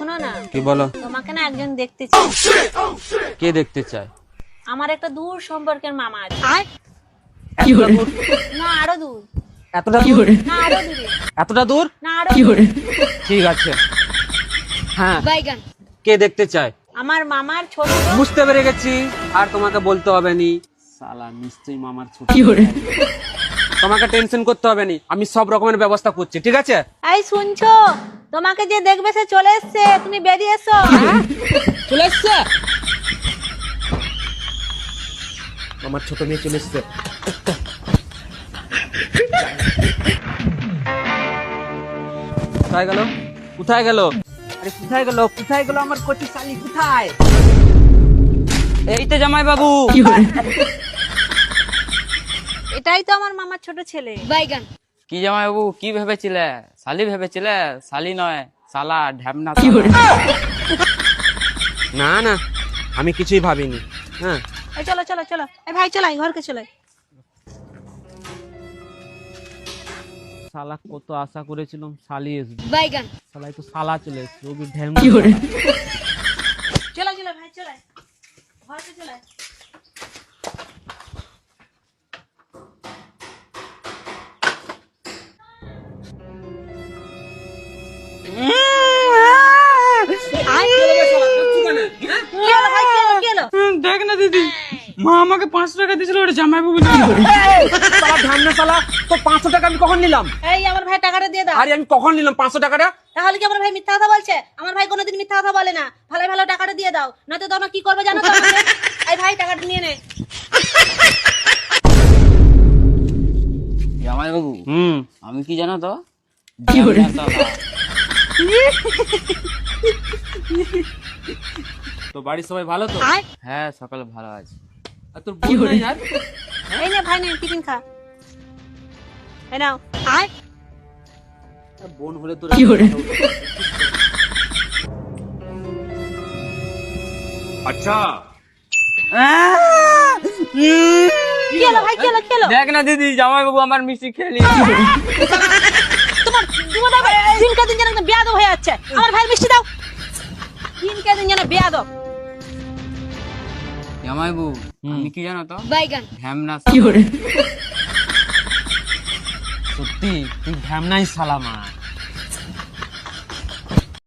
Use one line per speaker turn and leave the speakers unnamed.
শোনো না,
কি বলো?
তোমাকে না একজন দেখতে চাই।
কে দেখতে চায়?
আমার একটা দূর সম্পর্কের মামা আছে।
এতটা দূর?
না আরো দূর।
এতটা দূর?
না আরো দূরে।
এতটা দূর?
না আরো দূরে।
ঠিক আছে। হ্যাঁ,
বাইগান।
কে দেখতে চায়?
আমার মামার ছোট।
বুঝতে পেরে গেছি, আর তোমাকে বলতে হবে নি। শালা নিশ্চয়ই মামার ছোট। তোমাকে টেনশন করতে হবে নি, আমি সব রকমের ব্যবস্থা করছি, ঠিক আছে?
এই শুনছো, তোমাকে যে দেখবে সে চলে এসছে, তুমি বেরিয়ে এসো।
চলে এসছে আমার ছোট মেয়ে, চলে এসছে। কোথায় গেল? কোথায় গেল? আরে কোথায় গেল? কোথায় গেল আমার কচি শালি? কোথায়? এই তো জামাই বাবু।
এটাই তো আমার মামার ছোট ছেলে।
বাইগান।
কি জামাই বাবু, কি ভেবেছিলে? শালি ভেবেছিলে? শালি নয়, শালা ঢ্যামনা।
না না, আমি কিছুই ভাবিনি। হ্যাঁ,
এই চলো চলো চলো, এই ভাই চলাই ঘরকে চলাই।
শালা কত আশা করেছিলাম শালি আসবে,
বাইগান।
শালাই তো শালা চলে এসছে। ওকে ঢ্যাম।
চলো চলো ভাই চলাই, ঘরকে চলাই।
দেখ না দিদি, মা আমাকে 500 টাকা দিয়েছিল, ওটা জামাই বাবু।
শালা ঢ্যামনা শালা, তো 500 টাকা আমি কখন নিলাম?
এই আমার ভাই টাকাটা দিয়ে দাও।
আরে আমি কখন নিলাম 500 টাকাটা?
তাহলে কি আমার ভাই মিথ্যা কথা বলছে? আমার ভাই কোনোদিন মিথ্যা কথা বলে না। ভালো ভালো টাকাটা দিয়ে দাও, নয়তো তো আমার কি করবে জানো তো আমাকে? এই ভাই টাকাটা নিয়ে নে।
জামাই বাবু, আমি কি জানো তো?
তো বাড়ির সবাই ভালো তো?
হ্যাঁ, সকালে ভালো আছে।
আর তোর বোন নাই আর?
এই নে ভাই নে, টিফিন খা। এই নাও।
বোন হলে তোর
কি হলো ভাই, কি হলো কি হলো?
দেখ না দিদি, জামাই বাবু আমার মিষ্টি খেলি।
তোমার দিনকে দিন যেন একদম বেয়াদব হয়ে যাচ্ছে। আমার ভাই মিষ্টি দাও। দিনকে দিন যেন বেয়াদব।
জামাই বাবু, আমি কি জানো তো?
বাইগান।
ঢ্যামনা।
সত্যি তুই ঢ্যামনাই শালা মা।